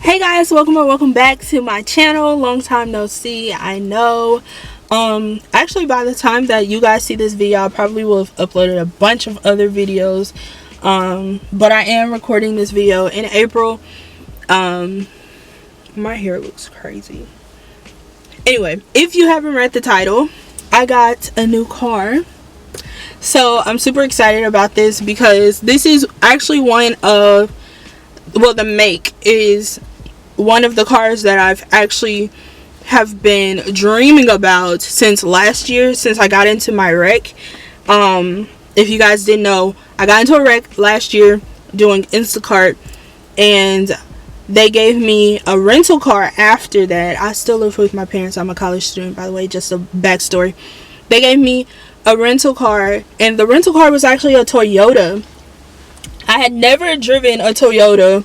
Hey guys, welcome or welcome back to my channel. Long time no see, I know. Actually by the time that you guys see this video, I probably will have uploaded a bunch of other videos. But I am recording this video in April. My hair looks crazy. Anyway, if you haven't read the title, I got a new car. So I'm super excited about this because this is actually one of, well, the make is one of the cars that I've actually have been dreaming about since last year, since I got into my wreck. If you guys didn't know, I got into a wreck last year doing Instacart, and they gave me a rental car after that. I still live with my parents. I'm a college student, by the way, just a backstory. They gave me a rental car, and the rental car was actually a Toyota. I had never driven a Toyota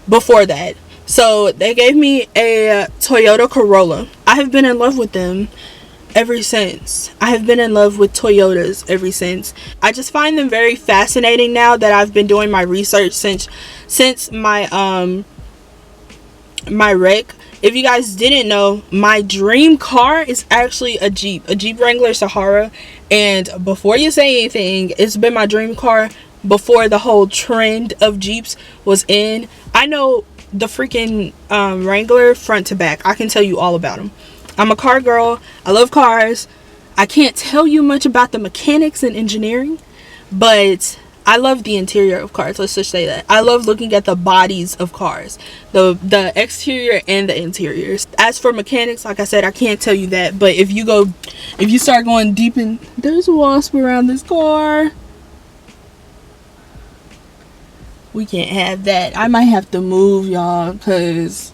before that. So they gave me a Toyota Corolla. I have been in love with them ever since. I have been in love with Toyotas ever since. I just find them very fascinating now that I've been doing my research since my my wreck. If you guys didn't know, my dream car is actually a Jeep Wrangler Sahara. And before you say anything, it's been my dream car before the whole trend of Jeeps was in. I know the freaking Wrangler front to back. I can tell you all about them. I'm a car girl. I love cars. I can't tell you much about the mechanics and engineering, but I love the interior of cars. Let's just say that. I love looking at the bodies of cars, the exterior and the interiors. As for mechanics, like I said, I can't tell you that, but if you start going deep in, there's a wasp around this car. We can't have that. I might have to move, y'all, because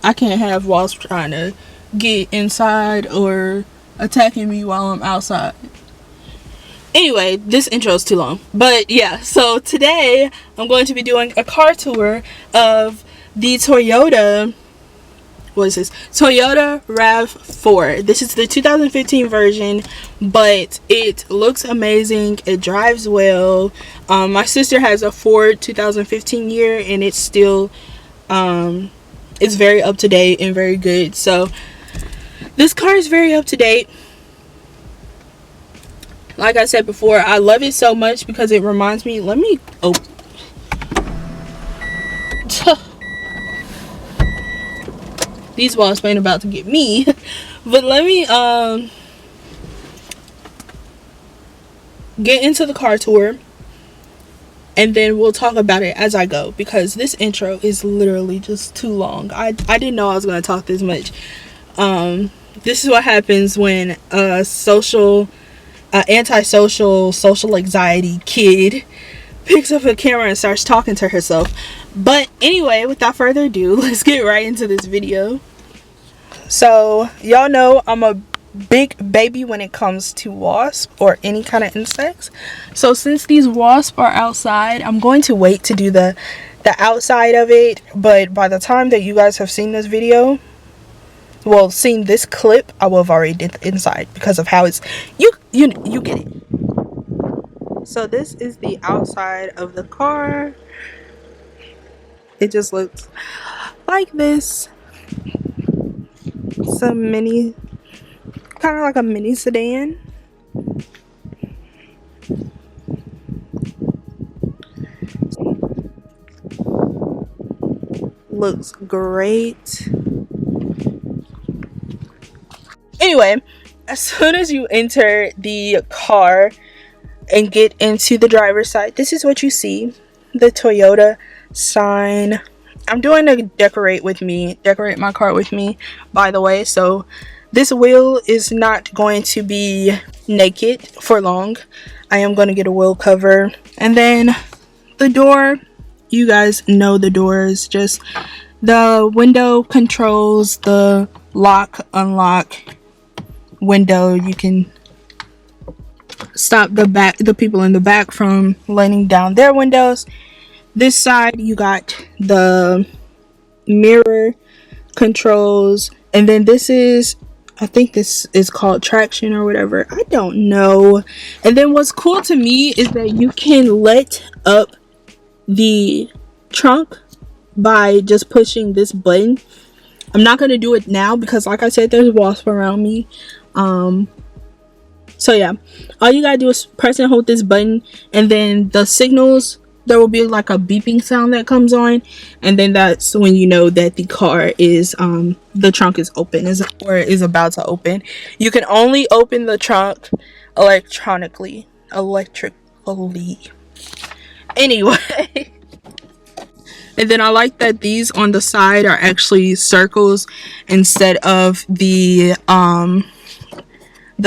I can't have wasps trying to get inside or attacking me while I'm outside. Anyway, this intro is too long. But yeah, so today I'm going to be doing a car tour of the Toyota. What is this? Toyota RAV4. This is the 2015 version, but it looks amazing. It drives well. My sister has a Ford 2015 year, and it's still it's very up to date and very good. So this car is very up to date. Like I said before, I love it so much because it reminds me. Let me open. These wasps ain't about to get me. But let me get into the car tour, and then we'll talk about it as I go, because this intro is literally just too long. I didn't know I was going to talk this much. This is what happens when a antisocial, social anxiety kid picks up a camera and starts talking to herself. But anyway, without further ado, let's get right into this video. So y'all know I'm a big baby when it comes to wasps or any kind of insects. So since these wasps are outside, I'm going to wait to do the outside of it. But by the time that you guys have seen this video, well, seen this clip, I will have already did the inside because of how it's you get it. So this is the outside of the car. It just looks like this. It's a mini, kind of like a mini sedan. Looks great. Anyway, as soon as you enter the car and get into the driver's side, this is what you see. The Toyota sign. I'm doing a decorate my car with me, by the way. So this wheel is not going to be naked for long. I am going to get a wheel cover. And then the door, you guys know the doors, just the window controls, the lock, unlock window. You can stop the people in the back from letting down their windows. This side, you got the mirror controls, and then this is, I think this is called traction or whatever, I don't know. And then what's cool to me is that you can let up the trunk by just pushing this button. I'm not going to do it now because like I said, there's wasps around me. So yeah, all you gotta do is press and hold this button, and then the signals, there will be like a beeping sound that comes on, and then that's when you know that the car is the trunk is open, or is about to open. You can only open the trunk electrically. Anyway. And then I like that these on the side are actually circles instead of the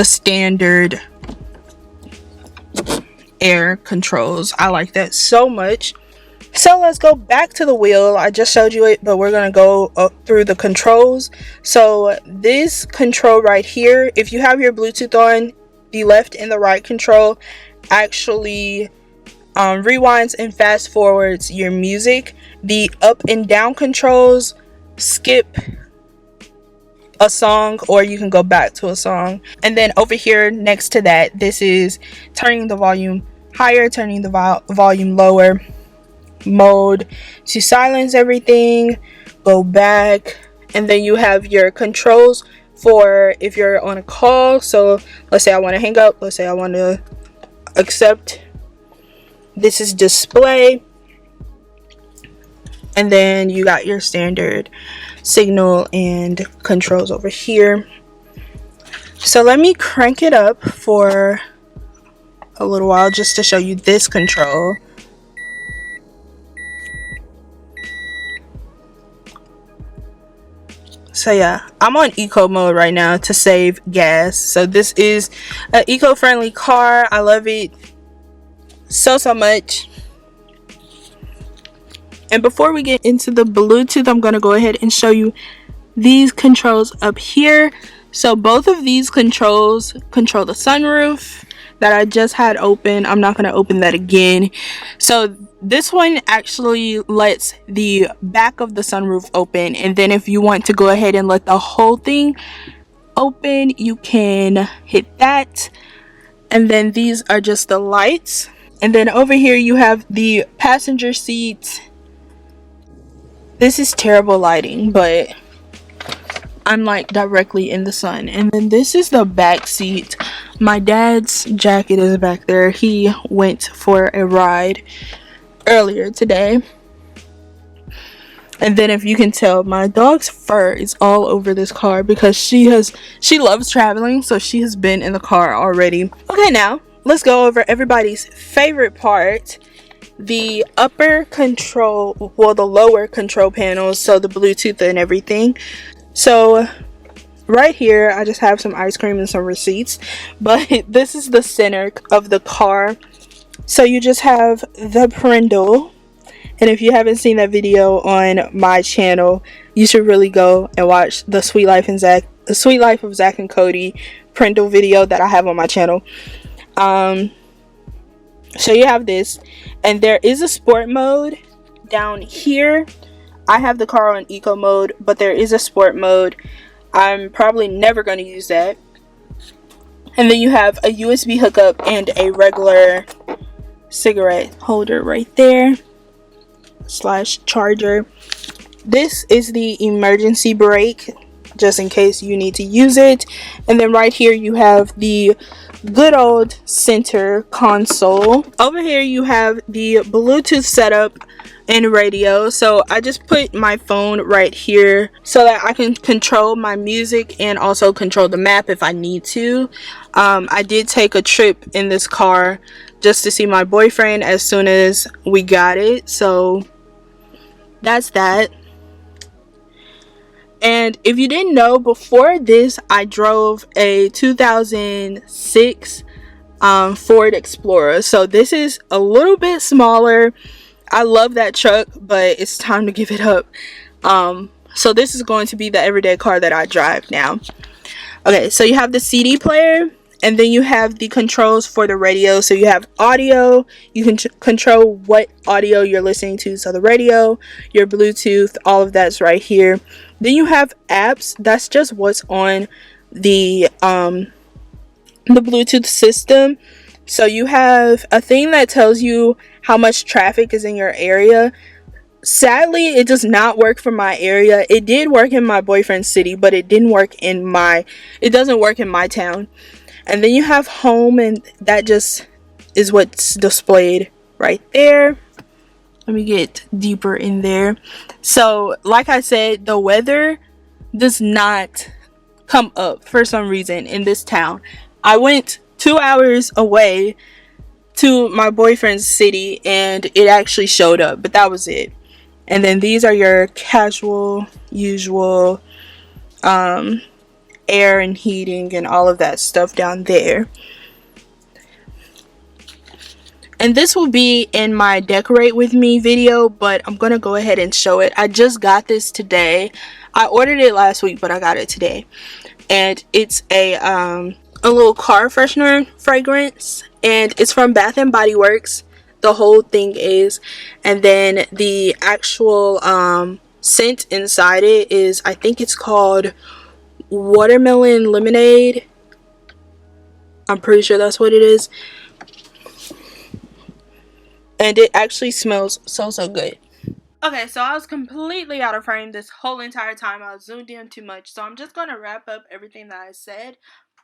standard air controls. I like that so much. So let's go back to the wheel. I just showed you it, but we're gonna go up through the controls. So this control right here, if you have your Bluetooth on, the left and the right control actually rewinds and fast forwards your music. The up and down controls skip a song, or you can go back to a song. And then over here next to that, this is turning the volume higher, turning the volume lower, mode to silence everything, go back. And then you have your controls for if you're on a call. So let's say I want to hang up, let's say I want to accept. This is display. And then you got your standard signal and controls over here. So let me crank it up for a little while just to show you this control. So yeah, I'm on eco mode right now to save gas. So this is an eco-friendly car. I love it so much. And before we get into the Bluetooth, I'm going to go ahead and show you these controls up here. So both of these controls control the sunroof that I just had open. I'm not going to open that again. So this one actually lets the back of the sunroof open, and then if you want to go ahead and let the whole thing open, you can hit that. And then these are just the lights. And then over here you have the passenger seat. This is terrible lighting, but I'm like directly in the sun. And then this is the back seat. My dad's jacket is back there. He went for a ride earlier today. And then if you can tell, my dog's fur is all over this car because she loves traveling, so she has been in the car already. Okay, now let's go over everybody's favorite part, the upper control, well, the lower control panels, so the Bluetooth and everything. So right here I just have some ice cream and some receipts, but this is the center of the car. So you just have the brindle, and if you haven't seen that video on my channel, you should really go and watch the Sweet Life of Zach and Cody brindle video that I have on my channel. So you have this, and there is a sport mode down here. I have the car on eco mode, but there is a sport mode. I'm probably never going to use that. And then you have a USB hookup and a regular cigarette holder right there / charger. This is the emergency brake, just in case you need to use it. And then right here you have the good old center console. Over here you have the Bluetooth setup and radio. So I just put my phone right here so that I can control my music and also control the map if I need to. I did take a trip in this car just to see my boyfriend as soon as we got it, so that's that. And if you didn't know, before this I drove a 2006 Ford Explorer. So this is a little bit smaller. I love that truck, but it's time to give it up. So this is going to be the everyday car that I drive now. Okay, so you have the CD player, and then you have the controls for the radio. So you have audio, you can control what audio you're listening to. So the radio, your Bluetooth, all of that's right here. Then you have apps. That's just what's on the Bluetooth system. So you have a thing that tells you how much traffic is in your area. sadly, it does not work for my area. It did work in my boyfriend's city, but it didn't work in my, it doesn't work in my town. And then you have home, and that just is what's displayed right there. Let me get deeper in there. So like I said, the weather does not come up for some reason in this town. I went 2 hours away to my boyfriend's city and it actually showed up, but that was it. And then these are your casual, usual air and heating and all of that stuff down there. And this will be in my decorate with me video, but I'm gonna go ahead and show it. I just got this today. I ordered it last week, but I got it today. And it's a little car freshener fragrance, and it's from Bath and Body Works. The whole thing is, and then the actual scent inside it is, I think it's called watermelon lemonade. I'm pretty sure that's what it is. And it actually smells so good. Okay, so I was completely out of frame this whole entire time. I was zoomed in too much. So I'm just going to wrap up everything that I said.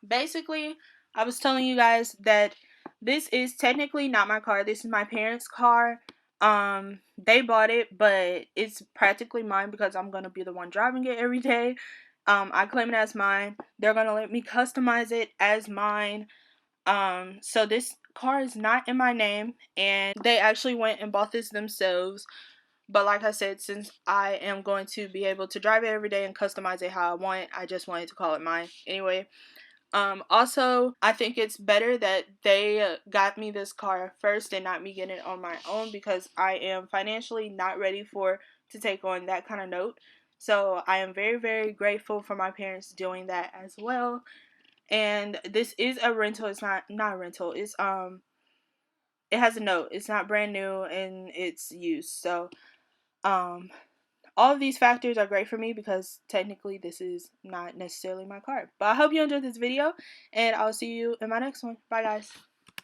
Basically, I was telling you guys that this is technically not my car. This is my parents' car. They bought it, but it's practically mine because I'm going to be the one driving it every day. I claim it as mine. They're going to let me customize it as mine. So this car is not in my name, and they actually went and bought this themselves. But like I said, since I am going to be able to drive it every day and customize it how I want, I just wanted to call it mine. Anyway, also, I think it's better that they got me this car first and not me getting it on my own, because I am financially not ready to take on that kind of note. So I am very, very grateful for my parents doing that as well. And this is a rental. It's not a rental. It's it has a note. It's not brand new and it's used. So um all of these factors are great for me because technically this is not necessarily my car. But I hope you enjoyed this video, and I'll see you in my next one. Bye guys.